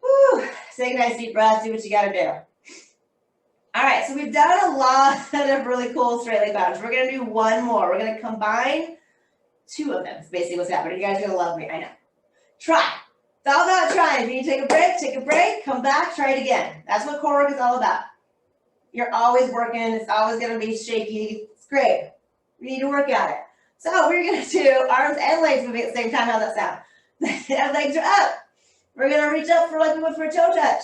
Speaker 1: Woo. Take a nice deep breath. Do what you got to do. All right. So we've done a lot of really cool straight leg patterns. We're going to do one more. We're going to combine two of them. It's basically what's happening. You guys are going to love me. I know. Try. It's all about trying. If you take a break, come back, try it again. That's what core work is all about. You're always working. It's always going to be shaky. It's great. We need to work at it. So we're going to do arms and legs moving at the same time. How's that sound? Our legs are up. We're going to reach up for like we would for a toe touch.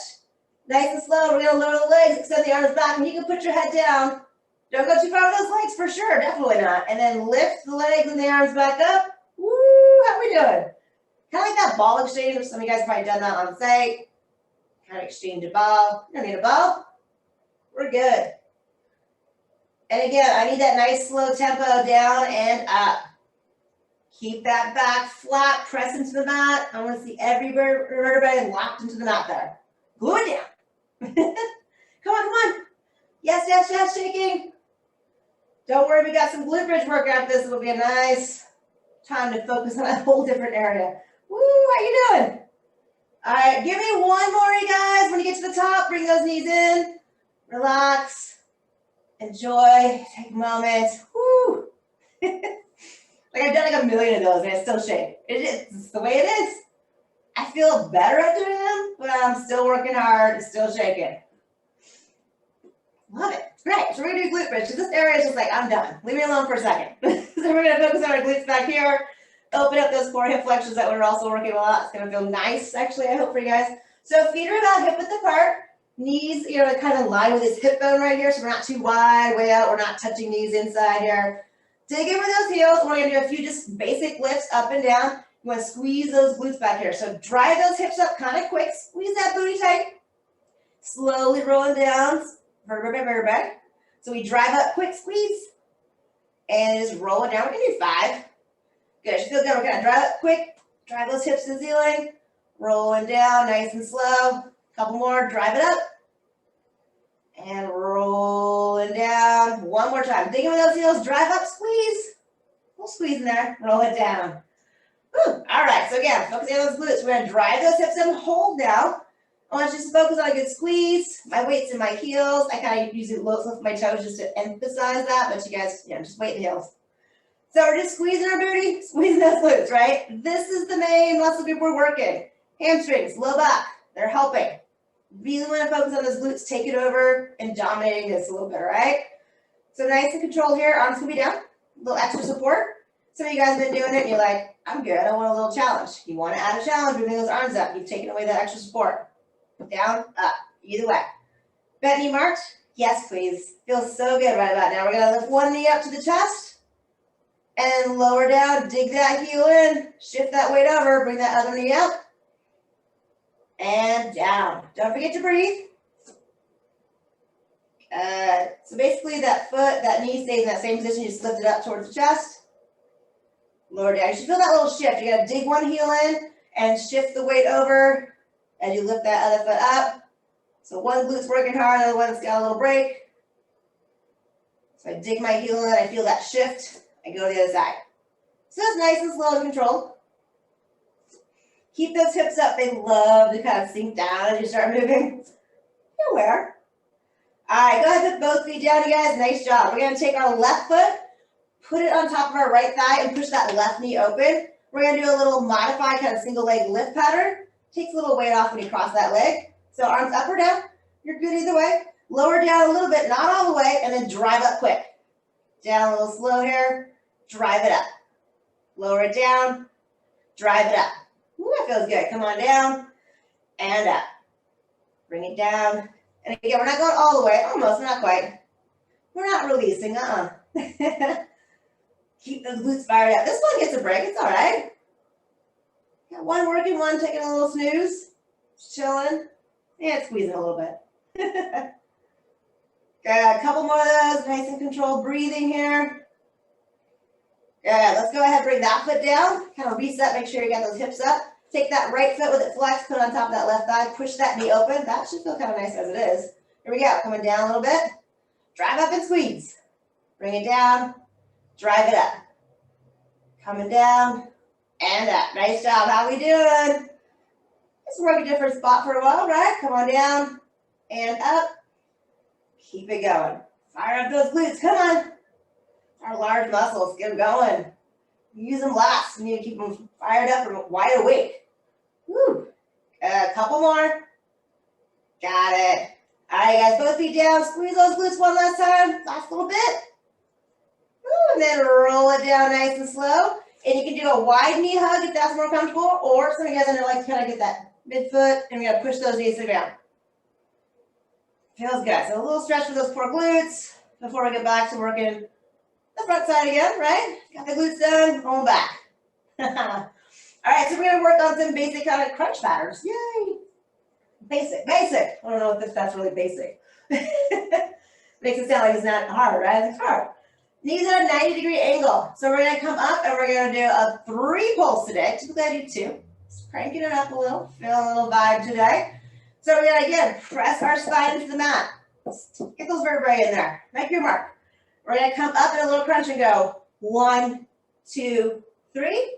Speaker 1: Nice and slow. We're going to lower the legs, extend the arms back, and you can put your head down. Don't go too far with those legs for sure. Definitely not. And then lift the legs and the arms back up. Woo! How we doing? Kind of like that ball exchange, which some of you guys have probably done that on site. Kind of exchange a ball. You don't need a ball. We're good. And again, I need that nice slow tempo down and up. Keep that back flat, press into the mat. I want to see every vertebrae locked into the mat there. Glue it down. Come on. Yes, shaking. Don't worry, we got some glute bridge work after this. It'll be a nice time to focus on a whole different area. Woo, how you doing? All right, give me one more, you guys. When you get to the top, bring those knees in, relax, enjoy, take a moment. Woo. Like I've done like a million of those and I still shake. It's the way it is. I feel better at doing them, but I'm still working hard, still shaking. Love it. Great. So we're gonna do glute bridge because this area is just like, I'm done. Leave me alone for a second. So we're gonna focus on our glutes back here. Open up those core hip flexors that we're also working a lot. It's gonna feel nice, actually, I hope for you guys. So feet are about hip width apart. Knees, kind of line with this hip bone right here, so we're not too wide, way out. We're not touching knees inside here. Dig in with those heels. We're gonna do a few just basic lifts up and down. You wanna squeeze those glutes back here. So drive those hips up kind of quick. Squeeze that booty tight. Slowly rolling down, vertebra by vertebra. So we drive up, quick squeeze, and just roll it down. We're gonna do 5. Good, you feel good. We're gonna drive up quick, drive those hips to the ceiling, rolling down, nice and slow. Couple more, drive it up, and rolling down. One more time. Dig in with those heels, drive up, squeeze. We'll squeeze in there, roll it down. Whew. All right, so again, focusing on those glutes. We're gonna drive those hips and hold down. I want you to focus on a good squeeze. My weight's in my heels. I kind of usually lift my toes just to emphasize that, but you guys, just weight in the heels. So we're just squeezing our booty, squeezing those glutes, right? This is the main muscle group we're working. Hamstrings, low back, they're helping. Really want to focus on those glutes, take it over, and dominating this a little bit, right? So nice and controlled here, arms can be down, a little extra support. Some of you guys have been doing it and you're like, I'm good, I want a little challenge. You want to add a challenge, moving those arms up. You've taken away that extra support. Down, up, either way. Bent knee march? Yes, please. Feels so good right about now. We're gonna lift one knee up to the chest and lower down, dig that heel in, shift that weight over, bring that other knee up and down. Don't forget to breathe. So basically that foot, that knee stays in that same position, you just lift it up towards the chest, lower down. You should feel that little shift. You gotta dig one heel in and shift the weight over as you lift that other foot up. So one glute's working hard, the other one's got a little break. So I dig my heel in, I feel that shift, I go to the other side. So it's nice and slow and controlled. Keep those hips up, they love to kind of sink down as you start moving. Be aware. All right, go ahead and put both feet down, you guys, nice job. We're gonna take our left foot, put it on top of our right thigh and push that left knee open. We're gonna do a little modified kind of single leg lift pattern. Takes a little weight off when you cross that leg. So arms up or down, you're good either way. Lower down a little bit, not all the way, and then drive up quick. Down a little slow here, drive it up. Lower it down, drive it up. Ooh, that feels good. Come on down and up. Bring it down. And again, we're not going all the way, almost, not quite. We're not releasing, Keep those glutes fired up. This one gets a break, it's all right. Got one working, one taking a little snooze, chilling, and squeezing a little bit. Got a couple more of those, nice and controlled breathing here. Good, let's go ahead and bring that foot down, kind of reset, make sure you got those hips up. Take that right foot with it flexed, put it on top of that left thigh, push that knee open. That should feel kind of nice as it is. Here we go, coming down a little bit. Drive up and squeeze. Bring it down, drive it up. Coming down, and up. Nice job. How we doing? Let's work a different spot for a while, right? Come on down and up. Keep it going. Fire up those glutes. Come on. Our large muscles. Get them going. Use them last. We need to keep them fired up and wide awake. Woo. A couple more. Got it. All right, guys. Both feet down. Squeeze those glutes one last time. Last little bit. Woo. And then roll it down nice and slow. And you can do a wide knee hug if that's more comfortable, or some of you guys are like to kind of get that midfoot and you're gonna push those knees to the ground. Feels good. So a little stretch for those poor glutes before we get back to working the front side again, right? Got the glutes done, going back. All right, so we're gonna work on some basic kind of crunch patterns. Yay! Basic. I don't know if that's really basic. Makes it sound like it's not hard, right? It's hard. Knees at a 90-degree angle. So we're gonna come up and we're gonna do a 3 pulse today. Typically I do 2. Just cranking it up a little, feel a little vibe today. So we're gonna, again, press our spine into the mat. Get those vertebrae in there. Make your mark. We're gonna come up in a little crunch and go 1, 2, 3,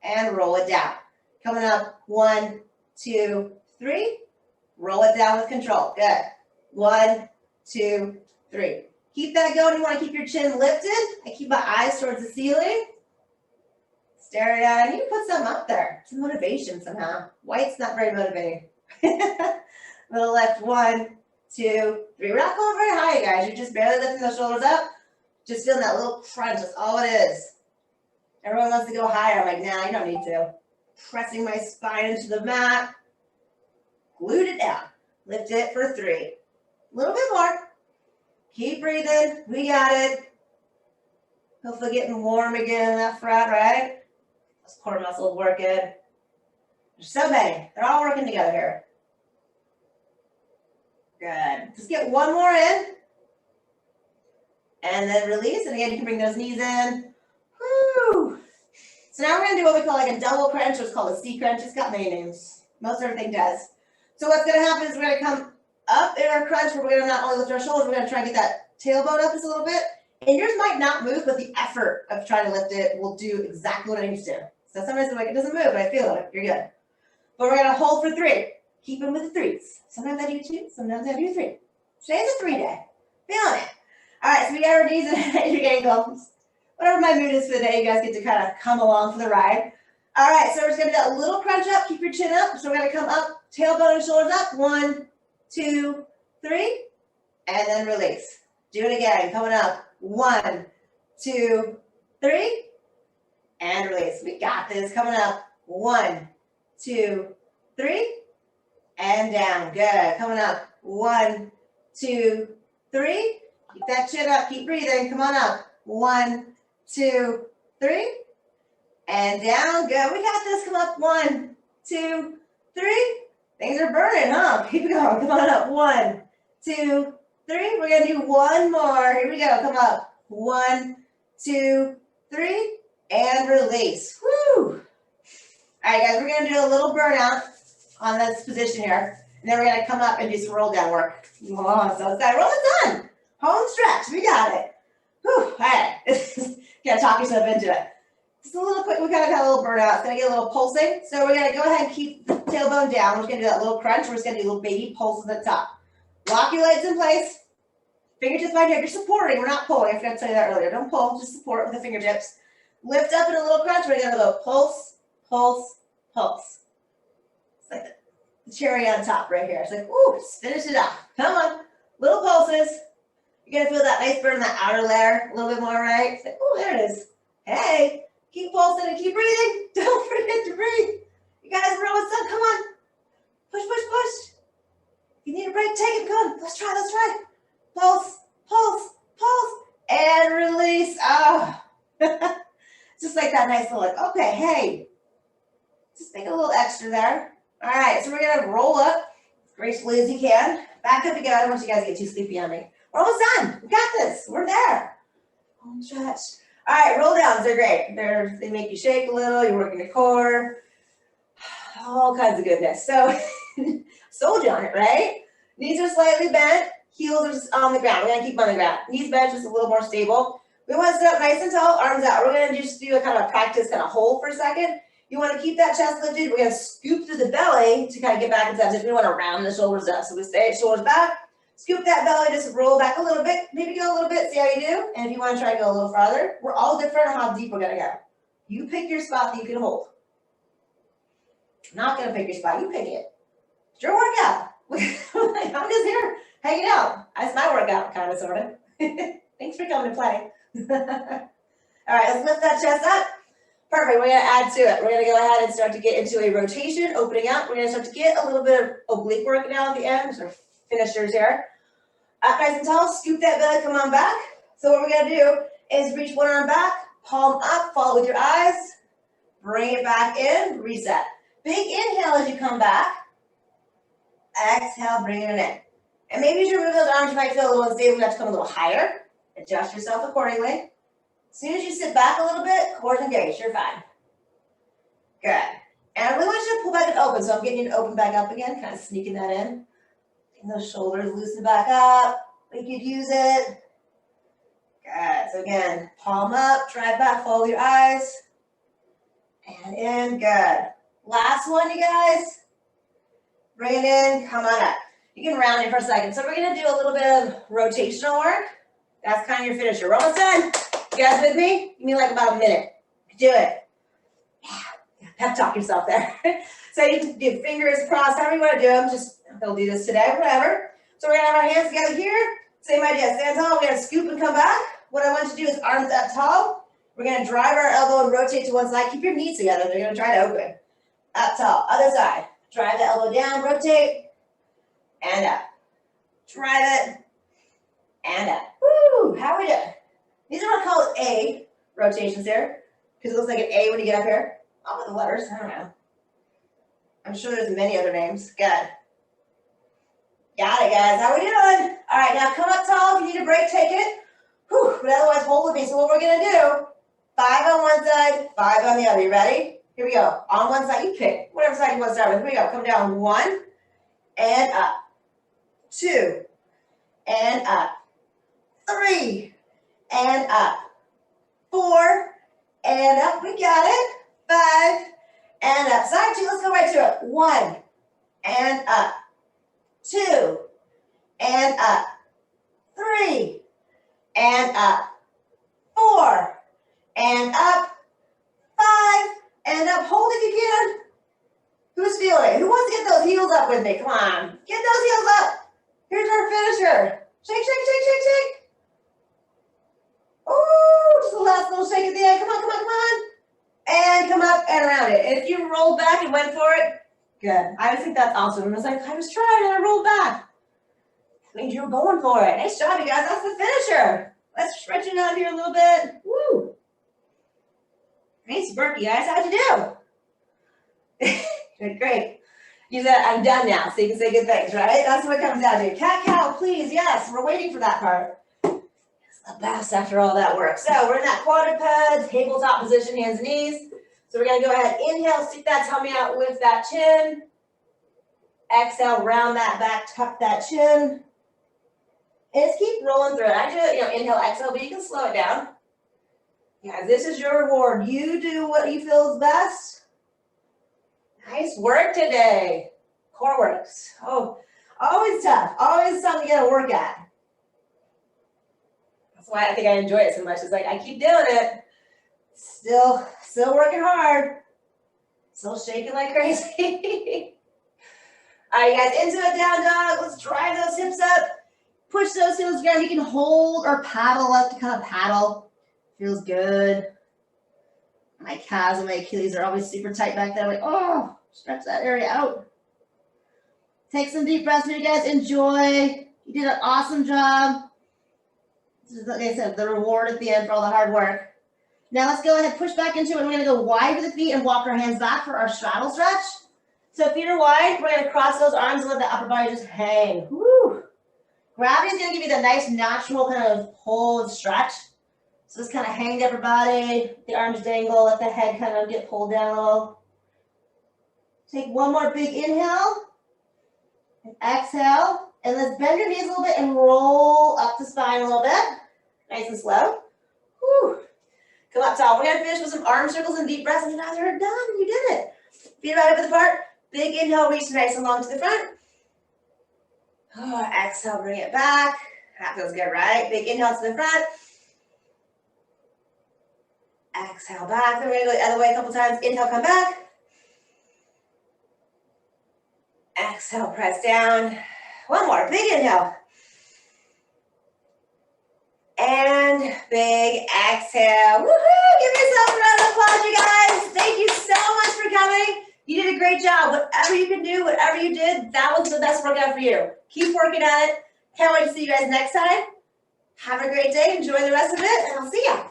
Speaker 1: and roll it down. Coming up 1, 2, 3, roll it down with control. Good. 1, 2, 3. Keep that going. You want to keep your chin lifted. I keep my eyes towards the ceiling. Stare down. I need to put something up there. Some motivation somehow. White's not very motivating. Little lift. 1, 2, 3. We're not going very high, guys. You're just barely lifting those shoulders up. Just feeling that little crunch. That's all it is. Everyone wants to go higher. I'm like, nah, you don't need to. Pressing my spine into the mat. Glute it down. Lift it for 3. A little bit more. Keep breathing. We got it. Hopefully getting warm again in that front, right? Those core muscles working. There's so many. They're all working together here. Good. Just get one more in. And then release. And again, you can bring those knees in. Woo! So now we're going to do what we call like a double crunch, or it's called a C crunch. It's got many names. Most everything does. So what's going to happen is we're going to come up in our crunch, where we're going to not only lift our shoulders, we're going to try and get that tailbone up just a little bit. And yours might not move, but the effort of trying to lift it will do exactly what it needs to. So sometimes it's like, it doesn't move, but I feel it. You're good. But we're going to hold for 3. Keep them with the 3s. Sometimes I do 2, sometimes I do 3. Today's a 3 day. Feeling it. All right, so we got our knees and your ankles. Whatever my mood is for the day, you guys get to kind of come along for the ride. All right, so we're just going to do that little crunch up. Keep your chin up. So we're going to come up, tailbone and shoulders up. 1, 2, 3, and then release. Do it again. Coming up. 1, 2, 3, and release. We got this. Coming up. 1, 2, 3, and down. Good. Coming up. 1, 2, 3. Keep that chin up. Keep breathing. Come on up. 1, 2, 3, and down. Good. We got this. Come up. 1, 2, 3. Things are burning, huh? Keep it going. Come on up. 1, 2, 3. We're going to do one more. Here we go. Come up. 1, 2, 3. And release. Woo! All right, guys. We're going to do a little burnout on this position here. And then we're going to come up and do some roll down work. Oh, so excited. Roll it done. Home stretch. We got it. Whew. All right. Gotta talk yourself into it. Just a little quick. We kind of got a little burnout. It's going to get a little pulsing. So we're going to go ahead and keep the tailbone down. We're just going to do that little crunch. We're just going to do little baby pulses at the top. Lock your legs in place. Fingertips behind you. You're supporting. We're not pulling. I forgot to tell you that earlier. Don't pull. Just support with the fingertips. Lift up in a little crunch. We're going to go pulse, pulse, pulse. It's like the cherry on top right here. It's like, ooh, just finish it off. Come on. Little pulses. You're going to feel that nice burn in the outer layer a little bit more, right? It's like, ooh, there it is. Hey, keep pulsing and keep breathing. Don't forget to breathe. You guys, we're almost done. Come on. Push, push, push. If you need a break, take it. Come on. Let's try. Let's try. Pulse, pulse, pulse, and release. Oh. Just like that nice little, like, okay, hey. Just make a little extra there. All right, so we're going to roll up as gracefully as you can. Back up again. I don't want you guys to get too sleepy on me. We're almost done. We got this. We're there. Home stretch. All right, roll downs. They're great. They make you shake a little. You're working your core. All kinds of goodness. So, sold you on it, right? Knees are slightly bent. Heels are just on the ground. We're going to keep them on the ground. Knees bent, just a little more stable. We want to sit up nice and tall, arms out. We're going to just do a kind of practice, kind of hold for a second. You want to keep that chest lifted. We're going to scoop through the belly to kind of get back into that position. We want to round the shoulders up. So we stay shoulders back. Scoop that belly, just roll back a little bit. Maybe go a little bit, see how you do. And if you want to try to go a little farther, we're all different on how deep we're going to go. You pick your spot that you can hold. I'm not going to pick your spot. You pick it. It's your workout. I'm just here hanging out. That's my workout, kind of, sort of. Thanks for coming to play. All right, let's lift that chest up. Perfect. We're going to add to it. We're going to go ahead and start to get into a rotation, opening up. We're going to start to get a little bit of oblique work now at the end. Sort of finishers here. Up nice and tall. Scoop that belly. Come on back. So what we're going to do is reach one arm back, palm up, follow with your eyes. Bring it back in. Reset. Big inhale as you come back. Exhale, bring it in. And maybe as you remove those arms, you might feel a little unstable. You have to come a little higher. Adjust yourself accordingly. As soon as you sit back a little bit, core's engaged. You're fine. Good. And I really want you to pull back and open. So I'm getting you to open back up again, kind of sneaking that in. Getting those shoulders loosen back up. We could use it. Good. Good. So again, palm up, drive back, follow your eyes. And in, good. Last one, you guys. Bring it in, come on up. You can round it for a second. So we're gonna do a little bit of rotational work. That's kind of your finisher. We're almost done. You guys with me? Give me like about a minute. Do it. Yeah, pep talk yourself there. So you can do fingers crossed, however you want to do them. Just, they'll do this today, whatever. So we're gonna have our hands together here. Same idea, stand tall. We're gonna scoop and come back. What I want you to do is arms up tall. We're gonna drive our elbow and rotate to one side. Keep your knees together. They're gonna try to open. Up tall, other side. Drive the elbow down, rotate, and up. Drive it, and up. Woo, how are we doing? These are what I call A rotations here, because it looks like an A when you get up here. All with the letters, I don't know. I'm sure there's many other names. Good. Got it, guys. How we doing? All right, now come up tall. If you need a break, take it. Whew, but otherwise, hold with me. So what we're gonna do, 5 on one side, 5 on the other. You ready? Here we go. On one side, you pick whatever side you want to start with. Here we go. Come down, 1 and up, two and up, 3 and up, 4 and up. We got it. 5 and up. Side 2. Let's go right to it. 1 and up, 2 and up, 3 and up, 4 and up, 5 and up. Hold if you can. Who's feeling it? Who wants to get those heels up with me? Come on. Get those heels up. Here's our finisher. Shake, shake, shake, shake, shake. Ooh, just a last little shake at the end. Come on, come on, come on. And come up and around it. If you rolled back and went for it, good. I think that's awesome. I was like, I was trying and I rolled back. That means you were going for it. Nice job, you guys. That's the finisher. Let's stretch it out here a little bit. Woo. Nice work, you guys. How'd you do? Great. You said, I'm done now, so you can say good things, right? That's what it comes down to. Cat cow, please. Yes, we're waiting for that part. It's the best after all that work. So we're in that quadruped, tabletop position, hands and knees. So we're going to go ahead, inhale, stick that tummy out, lift that chin. Exhale, round that back, tuck that chin. And just keep rolling through it. I do, inhale, exhale, but you can slow it down. Yeah, this is your reward. You do what you feel is best. Nice work today. Core works. Oh, always tough. Always something you gotta work at. That's why I think I enjoy it so much. It's like I keep doing it. Still working hard. Still shaking like crazy. All right, you guys, into a down dog. Let's drive those hips up. Push those heels down. You can hold or paddle up to kind of paddle. Feels good. My calves and my Achilles are always super tight back there. Like, oh, stretch that area out. Take some deep breaths here, you guys. Enjoy. You did an awesome job. This is, like I said, the reward at the end for all the hard work. Now let's go ahead, push back into it. We're going to go wide with the feet and walk our hands back for our straddle stretch. So feet are wide. We're going to cross those arms and let the upper body just hang. Woo. Gravity is going to give you the nice natural kind of pull and stretch. So just kind of hang the upper body, the arms dangle, let the head kind of get pulled down a little. Take one more big inhale and exhale. And let's bend your knees a little bit and roll up the spine a little bit. Nice and slow. Whew. Come up tall. We're going to finish with some arm circles and deep breaths. And you guys are done. You did it. Feet right over the part. Big inhale, reach nice and long to the front. Oh, exhale, bring it back. That feels good, right? Big inhale to the front. Exhale back. Then we're going to go the other way a couple times. Inhale, come back. Exhale, press down. One more. Big inhale. And big exhale. Woohoo! Give yourself a round of applause, you guys. Thank you so much for coming. You did a great job. Whatever you can do, whatever you did, that was the best workout for you. Keep working at it. Can't wait to see you guys next time. Have a great day. Enjoy the rest of it, and I'll see ya.